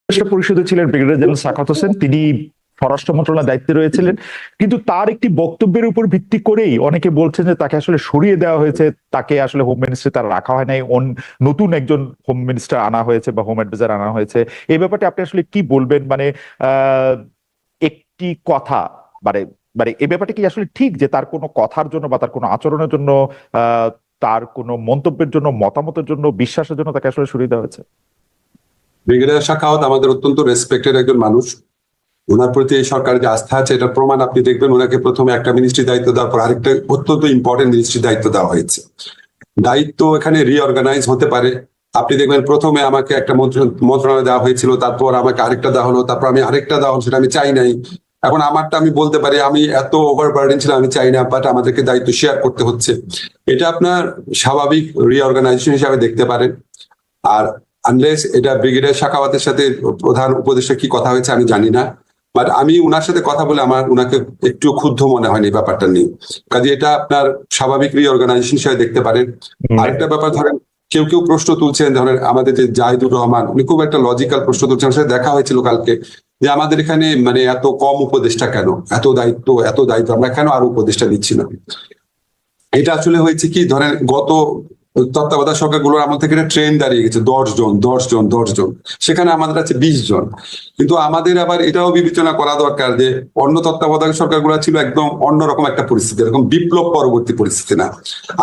উপদেষ্টা পরিষদে ছিলেন ব্রিগেডিয়ার জেনারেল সাখাওয়াত হোসেন, তিনি স্বরাষ্ট্র মন্ত্রণালয়ের দায়িত্বে রয়েছিলেন। কিন্তু তার একটি বক্তব্যের উপর ভিত্তি করেই অনেকে বলছেন যে তাকে আসলে সরিয়ে দেওয়া হয়েছে, তাকে আসলে হোম মিনিস্ট্রি তার রাখা হয় নাই, নতুন একজন হোম মিনিস্টার আনা হয়েছে বা হোম অ্যাডভাইজার আনা হয়েছে। এই ব্যাপারটা আপনি আসলে কি বলবেন? মানে আহ একটি কথা, মানে মানে এই ব্যাপারটা কি আসলে ঠিক যে তার কোনো কথার জন্য বা তার কোনো আচরণের জন্য, আহ তার কোনো মন্তব্যের জন্য, মতামতের জন্য, বিশ্বাসের জন্য তাকে আসলে সরিয়ে দেওয়া হয়েছে? ব্রিগেডিয়ার সাখাওয়াত আমাদের অত্যন্ত রেসপেক্টেড একজন মানুষ। ওনার প্রতি এই সরকারের যে আস্থা আছে এটার প্রমাণ আপনি দেখবেন। ওনাকে প্রথমে একটা মিনিস্ট্রি দায়িত্ব দেওয়ার পর আরেকটা অত্যন্ত ইম্পর্টেন্ট মিনিস্ট্রি দায়িত্ব দেওয়া হয়েছে। দায়িত্ব এখানে রিঅর্গানাইজ হতে পারে। আপনি দেখবেন প্রথমে আমাকে একটা মন্ত্রণালয় দেওয়া হয়েছিল, তারপর আমাকে আরেকটা দেওয়া হলো, তারপর আমি আরেকটা দেওয়া হলো, সেটা আমি চাই নাই। এখন আমারটা আমি বলতে পারি আমি এত ওভারবার্ডেন ছিলাম, আমি চাই না, বাট আমাদেরকে দায়িত্ব শেয়ার করতে হচ্ছে। এটা আপনার স্বাভাবিক রিঅর্গানাইজেশন হিসাবে দেখতে পারেন। আর আনলেস এটা ব্রিগেডিয়ার সাখাওয়াতের সাথে প্রধান উপদেষ্টা কি কথা হয়েছে আমি জানি না, বাট আমি উনার সাথে কথা বলে আমার উনাকে একটু ক্ষুব্ধ মনে হয়নি ব্যাপারটা নিয়ে। কাজে এটা আপনার স্বাভাবিক রিঅর্গানাইজেশন হিসেবে দেখতে পারেন। আরেকটা ব্যাপার ধরেন, কেউ কেউ প্রশ্ন তুলছেন, ধরেন আমাদের যে জাহিদুর রহমান, উনি খুব একটা লজিক্যাল প্রশ্ন তুলছেন। আমার সাথে দেখা হয়েছিল কালকে, যে আমাদের এখানে মানে এত কম উপদেষ্টা কেন, এত দায়িত্ব আমরা কেন আরো উপদেষ্টা দিচ্ছি না। এটা আসলে হয়েছে কি, ধরেন গত তত্ত্বাবধায়ক সরকারগুলোর আমল থেকে ট্রেন দাঁড়িয়ে গেছে 10 জন, সেখানে আমাদের আছে 20 জন। কিন্তু আমাদের আবার এটাও বিবেচনা করা দরকার যে অন্য তত্ত্বাবধায়ক সরকারগুলো ছিল একদম অন্যরকম একটা পরিস্থিতি, এরকম বিপ্লব পরবর্তী পরিস্থিতি না।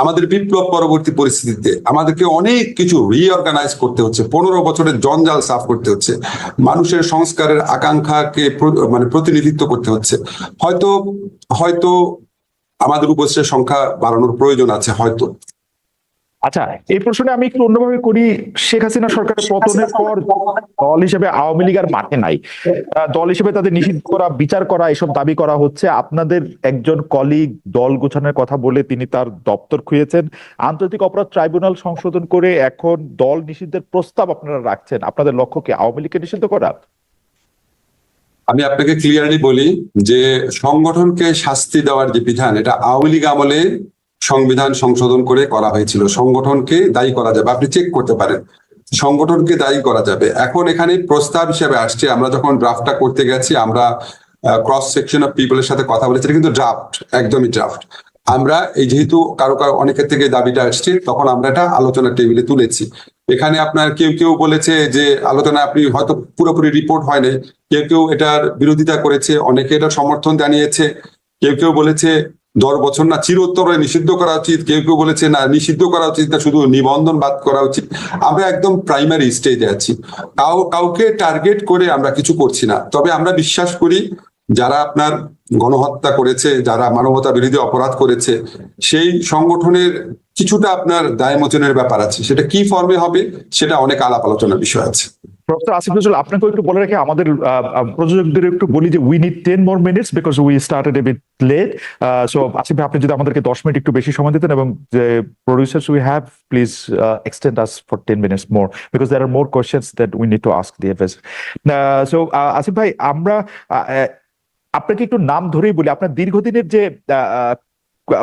আমাদের বিপ্লব পরবর্তী পরিস্থিতিতে আমাদেরকে অনেক কিছু রিঅর্গানাইজ করতে হচ্ছে, 15 বছরের জঞ্জাল সাফ করতে হচ্ছে, মানুষের সংস্কারের আকাঙ্ক্ষাকে মানে প্রতিনিধিত্ব করতে হচ্ছে। হয়তো হয়তো আমাদের উপদেষ্টার সংখ্যা বাড়ানোর প্রয়োজন আছে হয়তো। আচ্ছা, এই প্রশ্নে আমি একটু অন্যভাবে করি। শেখ হাসিনা সরকারের পতনের পর দল হিসেবে আওয়ামী লীগ আর মাঠে নাই। দল হিসেবে তাদের নিষিদ্ধ করা, বিচার করা, এসব দাবি করা হচ্ছে। আপনাদের একজন কলিগ দল গোছানোর কথা বলে তিনি তার দপ্তর খুইয়েছেন। আন্তর্জাতিক অপরাধ ট্রাইব্যুনাল সংশোধন করে এখন দল নিষিদ্ধের প্রস্তাব আপনারা রাখছেন। আপনাদের লক্ষ্য কি আওয়ামী লীগকে নিষিদ্ধ করা? আমি আপনাকে ক্লিয়ারলি বলি যে সংগঠনকে শাস্তি দেওয়ার যে বিধান, এটা আওয়ামী লীগ আমলে সংবিধান সংশোধন করে করা হয়েছিল। সংগঠনকে দায়ী করা যাবে, আপনি চেক করতে পারেন, সংগঠনকে দায়ী করা যাবে। এখন এখানে প্রস্তাব হিসেবে আসছে, আমরা যখন ড্রাফটটা করতে গেছি, আমরা ক্রস সেকশন অফ পিপলের সাথে কথা বলেছি, কিন্তু ড্রাফট, একদমই ড্রাফট। আমরা এই যেহেতু কারো কারো অনেকের থেকে দাবিটা আসছে, তখন আমরা এটা আলোচনার টেবিলে তুলেছি। এখানে আপনার কেউ কেউ বলেছে যে আলোচনা আপনি হয়তো পুরোপুরি রিপোর্ট হয়নি, কেউ কেউ এটার বিরোধিতা করেছে, অনেকে এটার সমর্থন জানিয়েছে। কেউ কেউ বলেছে 10 বছর না, চিরোত্তরে নিষিদ্ধ করা উচিত। কেউ কেউ বলেছে না, নিষিদ্ধ করা উচিত না, শুধু নিবন্ধন বাদ করা উচিত। আমরা একদম প্রাইমারি স্টেজে আছি, কাউকে টার্গেট করে আমরা কিছু করছি না। তবে আমরা বিশ্বাস করি যারা আপনার গণহত্যা করেছে, যারা মানবতা বিরোধী অপরাধ করেছে, সেই সংগঠনের কিছুটা আপনার দায় মোচনের ব্যাপার আছে। সেটা কি ফর্মে হবে সেটা অনেক আলাপ আলোচনার বিষয় আছে। প্রফেসর আসিফ নজরুল, আপনাকে একটু বলে রাখি, আমাদের প্রযোজকদের একটু বলি যে we need 10 more minutes because we started a bit late. So Asif ভাই, আপনি যদি আমাদেরকে 10 মিনিট একটু বেশি সময় দিতেন, এবং যে producers we have, please extend us for 10 minutes more because there are more questions that we need to ask the advisor. So Asif ভাই, আমরা আপনাকে একটু নাম ধরেই বলি। আপনার দীর্ঘদিনের যে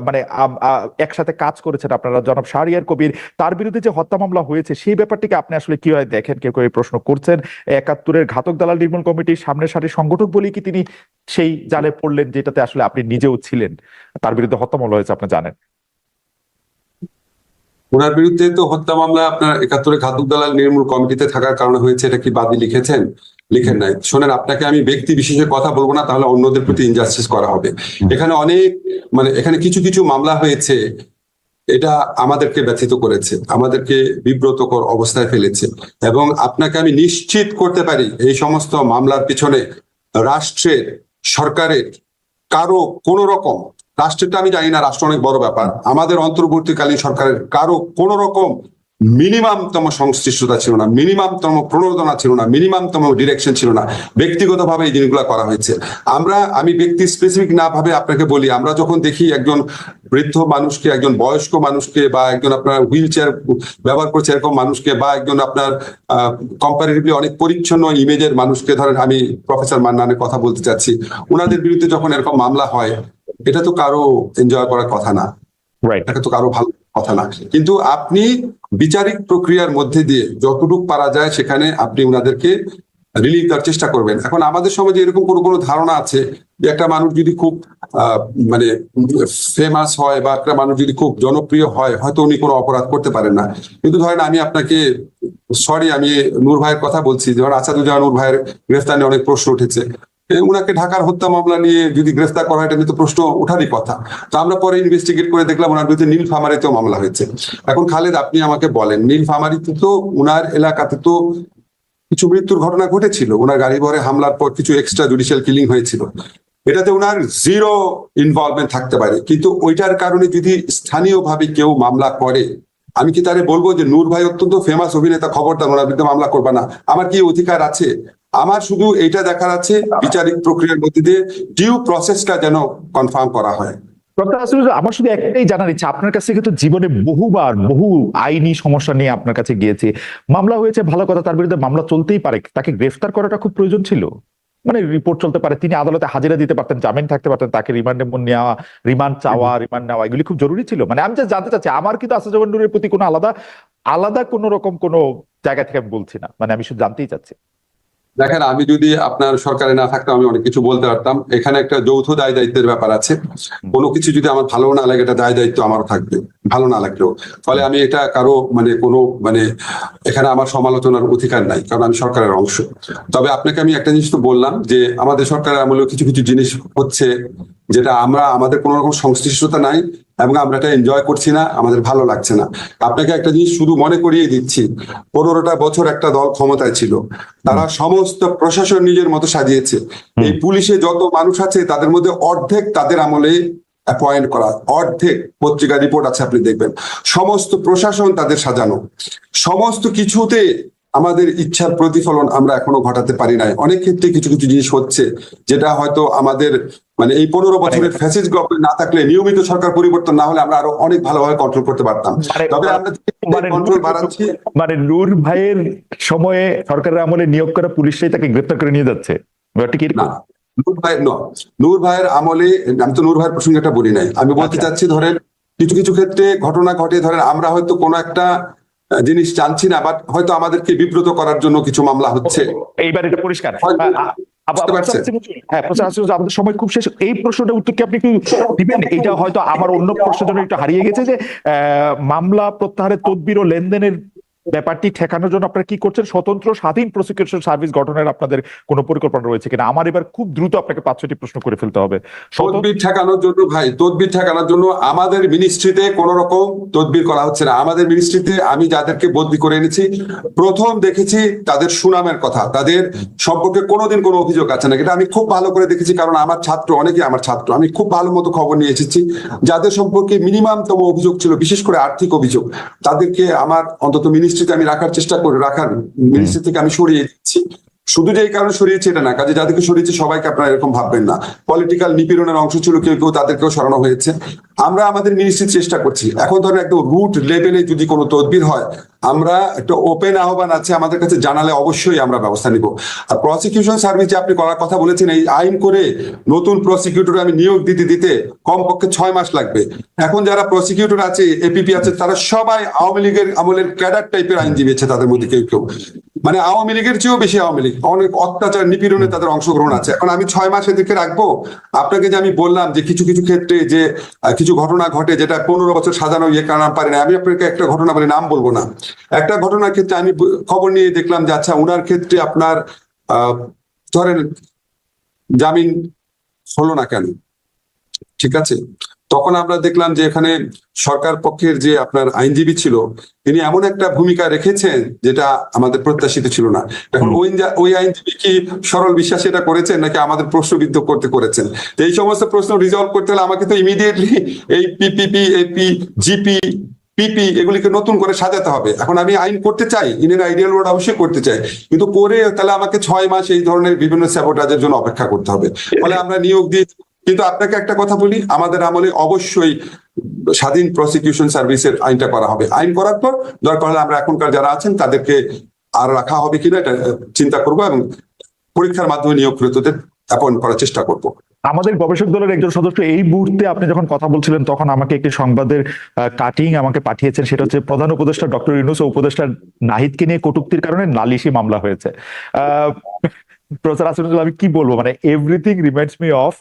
মানে একসাথে কাজ করেছেন আপনারা, জনাব শাহরিয়ার কবির, তার বিরুদ্ধে যে হত্যা মামলা হয়েছে সেই ব্যাপারটিকে আপনি আসলে কিভাবে দেখেন? কেউ কেউ এই প্রশ্ন করছেন, 71-এর ঘাতক দালাল নির্মূল কমিটির সামনের সারির সংগঠক বলেই কি তিনি সেই জালে পড়লেন যেটাতে আসলে আপনি নিজেও ছিলেন? তার বিরুদ্ধে হত্যা মামলা হয়েছে, আপনি জানেন। ওনার বিরুদ্ধে তো হত্যা মামলা আপনার 71-এর ঘাতক দালাল নির্মূল কমিটিতে থাকার কারণে হয়েছে, এটা কি বাদী লিখেছেন? লিখেন নাই। শোনেন, আপনাকে আমি ব্যক্তি বিশেষে কথা বলবো না, তাহলে অন্যদের প্রতি ইনজাস্টিস করা হবে। এখানে অনেক মানে এখানে কিছু কিছু মামলা হয়েছে, এটা আমাদেরকে ব্যথিত করেছে, আমাদেরকে বিব্রতকর অবস্থায় ফেলেছে। এবং আপনাকে আমি নিশ্চিত করতে পারি এই সমস্ত মামলার পিছনে রাষ্ট্রের, সরকারের কারো কোনো রকম, রাষ্ট্রটা আমি জানি না, রাষ্ট্র অনেক বড় ব্যাপার, আমাদের অন্তর্বর্তীকালীন সরকারের কারো কোনো রকম মিনিমামতম সংশ্লিষ্টতা ছিল না, মিনিমামতম প্রণোদনা ছিল না, মিনিমামতম ডিরেকশন ছিল না। ব্যক্তিগতভাবে এই জিনিসগুলো করা হয়েছে। আমি ব্যক্তি স্পেসিফিক না ভাবে আপনাকে বলি, আমরা যখন দেখি একজন বৃদ্ধ মানুষকে, একজন বয়স্ক মানুষকে, বা একজন আপনার হুইল চেয়ার ব্যবহার করছে এরকম মানুষকে, বা একজন আপনার কম্পারেটিভলি অনেক পরিচ্ছন্ন ইমেজের মানুষকে, ধরেন আমি প্রফেসর মান্নানের কথা বলতে চাচ্ছি, ওনাদের বিরুদ্ধে যখন এরকম মামলা হয়, এটা তো কারো এনজয় করার কথা না, এটা তো কারো ভালো কথা না। কিন্তু আপনি বিচারিক প্রক্রিয়ার মধ্যে দিয়ে যতটুকু পারা যায় সেখানে আপনি ওনাদেরকে রিলিজ দেওয়ার চেষ্টা করবেন। এখন আমাদের সমাজে এরকম কোনো ধারণা আছে যে একটা মানুষ যদি খুব মানে ফেমাস হয় বা একটা মানুষ যদি খুব জনপ্রিয় হয় হয়তো উনি কোনো অপরাধ করতে পারেন না। কিন্তু ধরেন আমি আপনাকে আমি নূর ভাইয়ের কথা বলছি, ধরেন আসাদুজ্জামান নূর ভাইয়ের গ্রেফতার নিয়ে অনেক প্রশ্ন উঠেছে। উনাকে ঢাকার হত্যা মামলা নিয়ে যদি গ্রেফতার করা হয় এটা নিয়ে তো প্রশ্ন ওঠারই কথা। তো আমরা পরে ইনভেস্টিগেট করে দেখলাম ওনার বিরুদ্ধে নীলফামারীতেও মামলা হয়েছে। এখন খালেদ আপনি আমাকে বলেন, নীলফামারীতে তো উনার এলাকাতে তো কিছু মৃত্যুর ঘটনা ঘটেছিল, ওনার গাড়ি ভরে হামলার পর কিছু এক্সট্রা জুডিশিয়াল কিলিং হয়েছিল, এটাতে ওনার জিরো ইনভলভমেন্ট থাকতে পারে। কিন্তু ওইটার কারণে যদি স্থানীয়ভাবে কেউ মামলা করে, আমি কি তারে বলবো যে নূর ভাই অত্যন্ত ফেমাস অভিনেতা, খবরদার ওনার বিরুদ্ধে মামলা করবা না? আমার কি অধিকার আছে? আমার শুধু এইটা দেখার আছে বিচারিক প্রক্রিয়ার মধ্যে দিয়ে ডিউ প্রসেসটা যেন কনফার্ম করা হয়। আমার শুধু একটাই জানার ইচ্ছা, আপনার কাছে কিন্তু জীবনে বহু আইনি সমস্যা নিয়ে আপনার কাছে গিয়েছে, মামলা হয়েছে, ভালো কথা, তার বিরুদ্ধে মামলা চলতেই পারে, তাকে গ্রেফতার করাটা খুব প্রয়োজন ছিল। মানে রিপোর্ট চলতে পারে, তিনি আদালতে হাজিরা দিতে পারতেন, জামিন থাকতে পারতেন, তাকে রিমান্ডে নেওয়া, রিমান্ড চাওয়া, রিমান্ড নেওয়া, এগুলি খুব জরুরি ছিল। মানে আমি জানতে চাচ্ছি, আমার কিন্তু আসাদুজ্জামান নূরের প্রতি কোনো আলাদা কোন রকম কোনো জায়গা থেকে আমি বলছি না, মানে আমি শুধু জানতেই চাচ্ছি। দেখেন, আমি যদি আপনার সরকারে না থাকতাম আমি অনেক কিছু বলতে পারতাম। এখানে একটা যৌথ দায় দায়িত্বের ব্যাপার আছে। কোনো কিছু যদি আমার ভালো না লাগে এটা দায় দায়িত্ব আমারও থাকবে, ভালো না লাগলেও। ফলে আমি এটা কারো এখানে আমার সমালোচনার অধিকার নাই, কারণ আমি সরকারের অংশ। তবে আপনাকে আমি একটা জিনিস তো বললাম যে আমাদের সরকারের আমলেও কিছু কিছু জিনিস হচ্ছে যেটা আমাদের কোনো রকম সংশ্লিষ্টতা নাই এবং আমরা এটা এনজয় করছি না, আমাদের ভালো লাগছে না। আপনাকে একটা জিনিস শুধু মনে করিয়ে দিচ্ছি, 15টা বছর একটা দল ক্ষমতায় ছিল, তারা সমস্ত প্রশাসন নিজের মতো সাজিয়েছে। এই পুলিশে যত মানুষ আছে তাদের মধ্যে অর্ধেক তাদের আমলে অ্যাপয়েন্ট করা, অর্ধেক পত্রিকা রিপোর্ট আছে আপনি দেখবেন। সমস্ত প্রশাসন তাদের সাজানো, সমস্ত কিছুতে আমাদের ইচ্ছার প্রতিফলন আমরা এখনো ঘটাতে পারি নাই। অনেক ক্ষেত্রে কিছু কিছু জিনিস হচ্ছে যেটা হয়তো আমাদের এই 15 বছরের ফ্যাসিস্ট গভর্নমেন্ট না থাকলে, নিয়মিত সরকার পরিবর্তন না হলে আমরা আরো অনেক ভালোভাবে কন্ট্রোল করতে পারতাম। তবে আমরা কন্ট্রোল বাড়াচ্ছি। মানে নূর ভাইয়ের সময়ে সরকারের আমলে নিয়োগ করা পুলিশরাই তাকে গ্রেফতার করে নিয়ে যাচ্ছে। না, নূর ভাইয়ের আমলে, আমি তো নূর ভাইয়ের প্রসঙ্গে এটা বলি নাই। আমি বলতে চাচ্ছি ধরেন কিছু কিছু ক্ষেত্রে ঘটনা ঘটে, ধরেন আমরা হয়তো কোনো একটা জিনিস জানছি না, বাট হয়তো আমাদেরকে বিব্রত করার জন্য কিছু মামলা হচ্ছে। এইবার এটা পরিষ্কার। হ্যাঁ, আমাদের সময় খুব শেষ। এই প্রশ্নটার উত্তর কি আপনি একটু দিবেন? এটা হয়তো আমার অন্য প্রশ্নের জন্য একটু হারিয়ে গেছে, যে মামলা প্রত্যাহারের তদবির ও লেনদেনের ব্যাপারটি ঠেকানোর জন্য আপনারা কি করছেন? স্বতন্ত্র স্বাধীন প্রসিকিউশন সার্ভিস গঠনের আপনাদের কোনো পরিকল্পনা রয়েছে কিনা? আমার এবার খুব দ্রুত আপনাকে 5-6টি প্রশ্ন করে ফেলতে হবে। তদবির ঠেকানোর জন্য ভাই, তদবির ঠেকানোর জন্য আমাদের মিনিস্ট্রিতে কোন রকম তদবির করা হচ্ছে না। আমাদের মিনিস্ট্রিতে আমি যাদেরকে বদলি করে এনেছি, প্রথম দেখেছি তাদের সুনামের কথা, তাদের সম্পর্কে কোনোদিন কোনো অভিযোগ আছে না, এটা আমি খুব ভালো করে দেখেছি। কারণ আমার ছাত্র, অনেকে আমার ছাত্র, আমি খুব ভালো মতো খবর নিয়ে এসেছি। যাদের সম্পর্কে মিনিমামতম অভিযোগ ছিল, বিশেষ করে আর্থিক অভিযোগ, তাদেরকে আমার অন্তত মিনিস্ট্রিতে আমি রাখার চেষ্টা করে মিনিস্ট্রি থেকে আমি সরিয়ে দিচ্ছি। শুধু যে এই কারণে সরিয়েছে এটা না, কাজে যাদেরকে সরিয়েছে সবাইকে আপনারা এরকম ভাববেন না। পলিটিক্যাল নিপীড়নের অংশ ছিল কেউ কেউ, তাদেরকেও সরানো হয়েছে। আমরা আমাদের মিনিস্ট্রির চেষ্টা করছি। এখন ধরেন একদম রুট লেভেলে যদি কোনো তদবির হয়, আমরা একটা ওপেন আহ্বান আছে, আমাদের কাছে জানালে অবশ্যই আমরা ব্যবস্থা নিব। আর প্রসিকিউশন সার্ভিস যে আপনি করার কথা বলেছেন, এই আইন করে নতুন প্রসিকিউটর আমি নিয়োগ দিতে কমপক্ষে 6 মাস লাগবে। এখন যারা প্রসিকিউটর আছে, এপিপি আছে, তারা সবাই আওয়ামী লীগের আমলের ক্যাডার টাইপের আইনজীবী আছে তাদের মধ্যে কেউ কেউ, আওয়ামী লীগের চেয়েও বেশি আওয়ামী লীগ, অনেক অত্যাচার নিপীড়নে তাদের অংশগ্রহণ আছে। এখন আমি 6 মাস এদিকে রাখবো? আপনাকে যে আমি বললাম যে কিছু কিছু ক্ষেত্রে যে কিছু ঘটনা ঘটে যেটা 15 বছর সাজানো কারণ পারি না, আমি আপনাকে একটা ঘটনা বলি, নাম বলবো না। একটা ঘটনার ক্ষেত্রে আমি খবর নিয়ে দেখলাম যে আচ্ছা, উনার ক্ষেত্রে আপনার ধরেন জামিন হলো না কেন, ঠিক আছে? তখন আমরা দেখলাম যে এখানে সরকার পক্ষের যে আপনার আইনজীবী ছিল, তিনি এমন একটা ভূমিকা রেখেছেন যেটা আমাদের প্রত্যাশিত ছিল না। এখন ওই আইনজীবী কি সরল বিশ্বাস এটা করেছেন নাকি আমাদের প্রশ্নবিদ্ধ করেছেন? তো এই সমস্ত প্রশ্ন রিজলভ করতে হলে আমাকে তো ইমিডিয়েটলি এই পিপিপি, এপি, জিপি, পিপি এগুলিকে নতুন করে সাজাতে হবে। এখন আমি আইন করতে চাই, ইনের আইডিয়াল ওয়ার্ড অবশ্যই করতে চাই, কিন্তু করে তাহলে আমাকে 6 মাস এই ধরনের বিভিন্ন স্যাবোটাজের জন্য অপেক্ষা করতে হবে। ফলে আমরা নিয়োগ দিয়ে, কিন্তু আপনাকে একটা কথা বলি, আমাদের আমলে অবশ্যই স্বাধীন প্রসিকিউশন সার্ভিসের আইনটা করা হবে। আইন করার পর দরকার হলে আমরা এখনকার যারা আছেন তাদেরকে আর রাখা হবে কিনা এটা চিন্তা করবো এবং পরীক্ষার মাধ্যমে নিয়োগকৃতদের অ্যাপয়েন্ট করার চেষ্টা করবো। আমাদের গবেষক দলের একজন সদস্য এই মুহূর্তে আপনি যখন কথা বলছিলেন তখন আমাকে একটি সংবাদের কাটিং আমাকে পাঠিয়েছেন, সেটা হচ্ছে প্রধান উপদেষ্টা ডক্টর ইউনূস ও উপদেষ্টা নাহিদকে নিয়ে কটূক্তির কারণে নালিশি মামলা হয়েছে। প্রফেসর আসিফুল, আমি কি বলবো, মানে এভরিথিং রিমাইন্ডস মি অফ